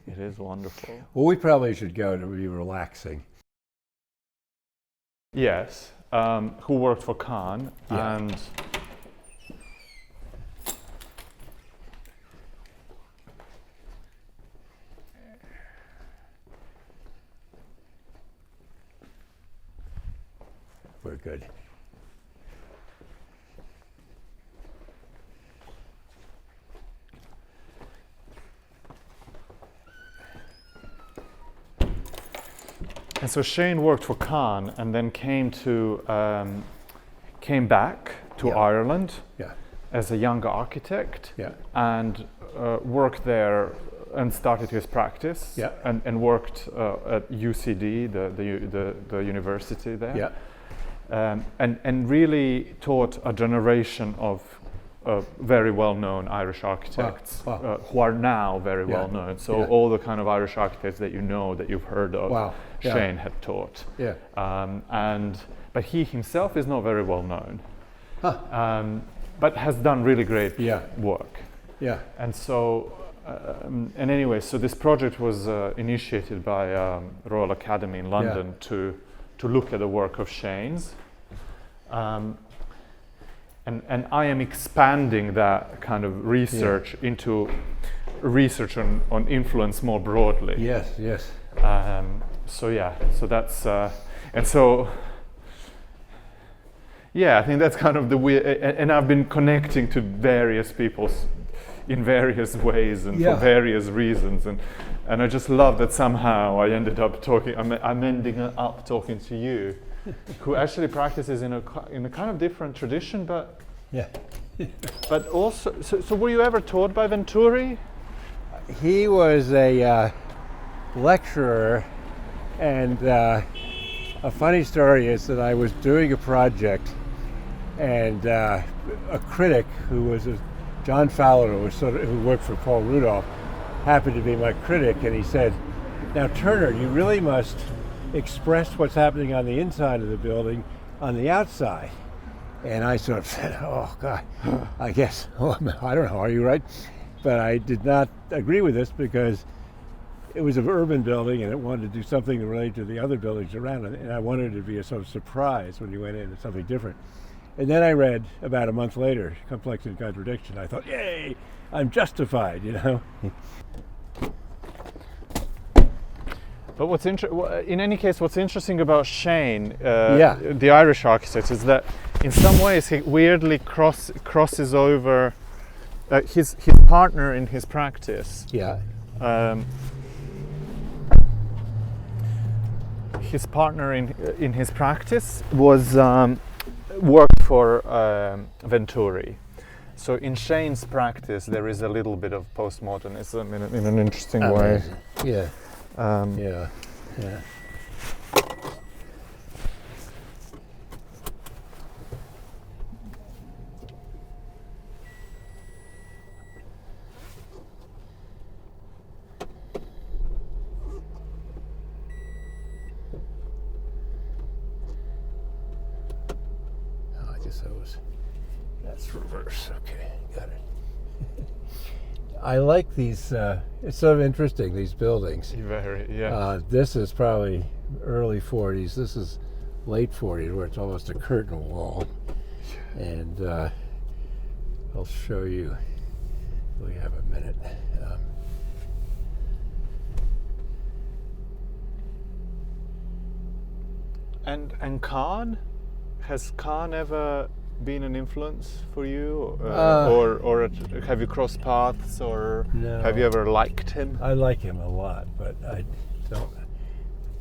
It is wonderful. Well, we probably should go to be relaxing. Yes. Who worked for Khan and We're good. And so Shane worked for Khan and then came back to Ireland as a young architect and worked there and started his practice and worked at UCD, the university there, and really taught a generation of very well-known Irish architects who are now very well-known. So all the kind of Irish architects that that you've heard of, Shane had taught. But he himself is not very well-known, but has done really great work. And so, and anyway, so this project was initiated by Royal Academy in London to look at the work of Shane's. And I am expanding that kind of research into research on influence more broadly. Yes. So that's and so I think that's kind of the way. And I've been connecting to various people in various ways and for various reasons, and I just love that somehow I ended up talking. I'm ending up talking to you, who actually practices in a kind of different tradition, but but also. So were you ever taught by Venturi? He was a lecturer, and a funny story is that I was doing a project, and a critic who was John Fowler, who worked for Paul Rudolph, happened to be my critic, and he said, "Now Turner, you really must express what's happening on the inside of the building on the outside." And I sort of said, "Oh God, I guess, I don't know, are you right?" But I did not agree with this because it was an urban building and it wanted to do something related to the other buildings around it, and I wanted it to be a sort of surprise when you went in, it's something different. And then I read about a month later, Complex and Contradiction. I thought, yay, I'm justified, But in any case, what's interesting about Shane, the Irish architect, is that in some ways he weirdly crosses over his partner in his practice. His partner in his practice was worked for Venturi. So in Shane's practice, there is a little bit of postmodernism in an interesting way. close. That's reverse. Okay, got it. I like these. It's sort of interesting, these buildings. Very, yeah. This is probably early 40s. This is late 40s, where it's almost a curtain wall. And I'll show you. We have a minute. And Khan? Has Khan ever been an influence for you? Or have you crossed paths, or No. have you ever liked him? I like him a lot, but I don't.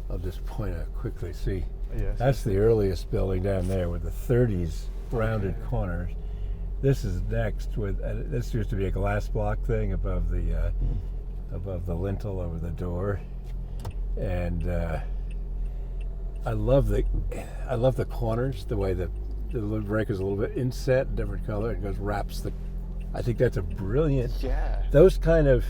I'll just point out quickly. See, Yes. that's the earliest building down there with the 30s rounded corners. This is next with, this used to be a glass block thing above the lintel over the door. And I love the corners, the way the brick is a little bit inset, different color. It goes wraps the. I think that's a brilliant. Yeah. Those kind of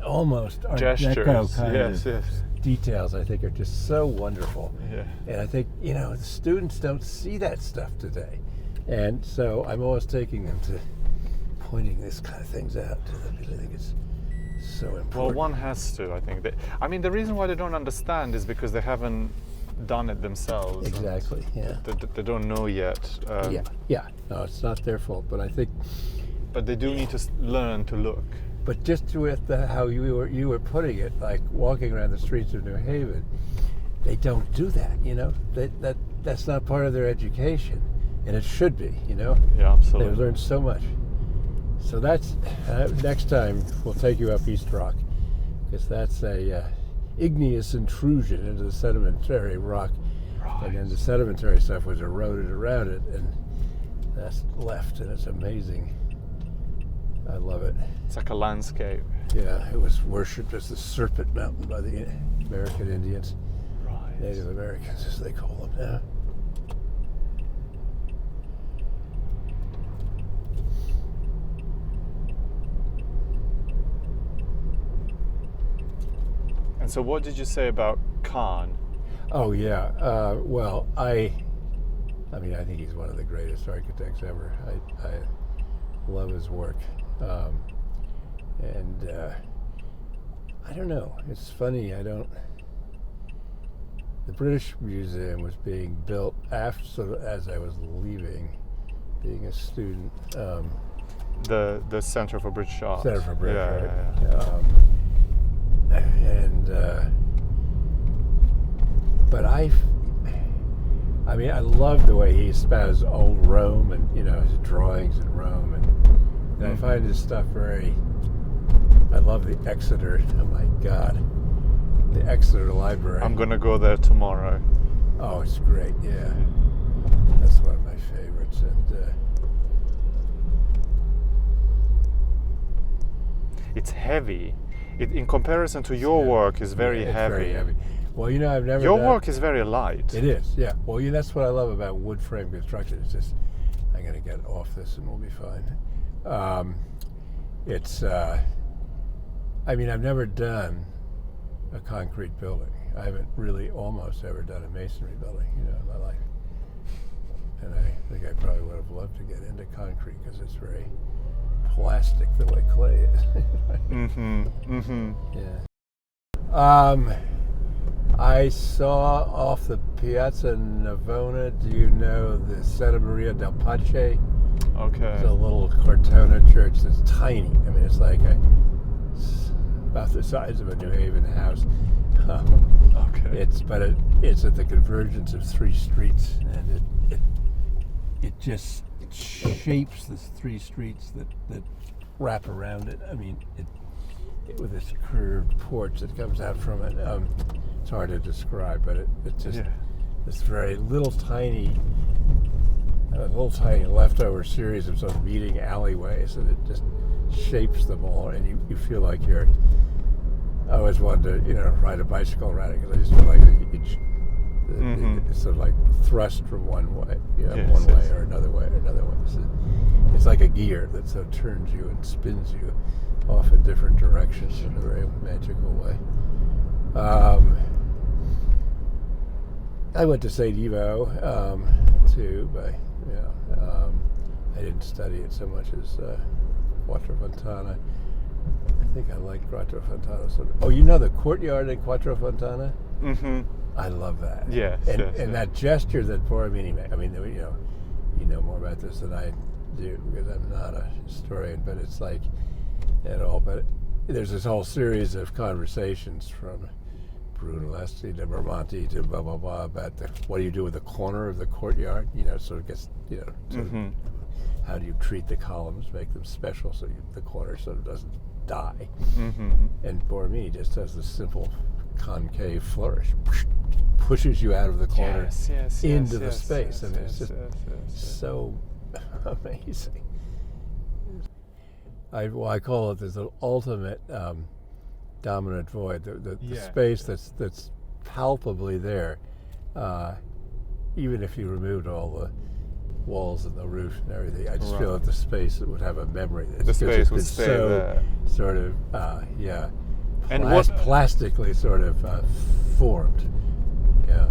almost Art Gestures. Deco kind Yes, of yes. details, I think, are just so wonderful. Yeah. And I think, the students don't see that stuff today. And so I'm always taking them to pointing this kind of things out to them, because I think it's so important. Well, one has to, I think. I mean, the reason why they don't understand is because they haven't done it themselves. Exactly, yeah. They don't know yet. Yeah. No, it's not their fault, but I think. But they do need to learn to look. But just with how you were putting it, like walking around the streets of New Haven, they don't do that. That's not part of their education, and it should be. Yeah, absolutely. They learn so much. So that's next time we'll take you up East Rock, because that's a igneous intrusion into the sedimentary rock, Right. and then the sedimentary stuff was eroded around it, and that's left, and it's amazing. I love it. It's like a landscape. Yeah, it was worshipped as the Serpent Mountain by the American Indians, Right. Native Americans as they call them now. And so what did you say about Khan? Oh yeah, well I mean I think he's one of the greatest architects ever. I love his work. And I don't know, it's funny, the British Museum was being built after, as I was leaving, being a student. The Center for British Art. Center for British Art. Yeah. But I mean, I love the way he espoused old Rome and, his drawings in Rome. And I find his stuff I love the Exeter, oh my God, the Exeter Library. I'm going to go there tomorrow. Oh, it's great, yeah. That's one of my favorites. And It's heavy. In comparison to your work, is very it's heavy. very heavy. Well, I've never Your done, work is very light. It is, yeah. Well, that's what I love about wood frame construction. It's just, I'm going to get off this and we'll be fine. I mean, I've never done a concrete building. I haven't really almost ever done a masonry building, in my life. And I think I probably would have loved to get into concrete because it's very plastic the way clay is. Yeah. I saw off the Piazza Navona, do you know the Santa Maria del Pace? Okay. It's a little Cortona church that's tiny. I mean, it's like about the size of a New Haven house. Okay. It's at the convergence of three streets, and it just shapes the three streets that wrap around it. I mean, with this curved porch that comes out from it. It's hard to describe, but it's just this very little tiny leftover series of sort of meeting alleyways, and it just shapes them all, and you feel like you're. I always wanted to ride a bicycle around it, because I just feel like it's sort of like thrust from one way, one way or another way or another way. So it's like a gear that sort of turns you and spins you off in different directions in a very magical way. I went to St. Ivo too, but I didn't study it so much as Quattrofontana. I think I like Quattrofontana. Oh, you know the courtyard at Quattrofontana? Mm-hmm. I love that. Yes, and that gesture that Borromini made. I mean, you know more about this than I do because I'm not a historian, but it's like at all. But there's this whole series of conversations from Brunelleschi to Bramante to blah blah blah about what do you do with the corner of the courtyard? Sort of gets Mm-hmm. how do you treat the columns, make them special so the corner sort of doesn't die. Mm-hmm. And Borromini just does this simple concave flourish, pushes you out of the corner into the space. I mean, it's just so amazing. I call it the ultimate dominant void, the space that's palpably there, even if you removed all the walls and the roof and everything. I just feel that the space would have a memory. The space would stay so there. Sort of, And plastically sort of formed. Yeah.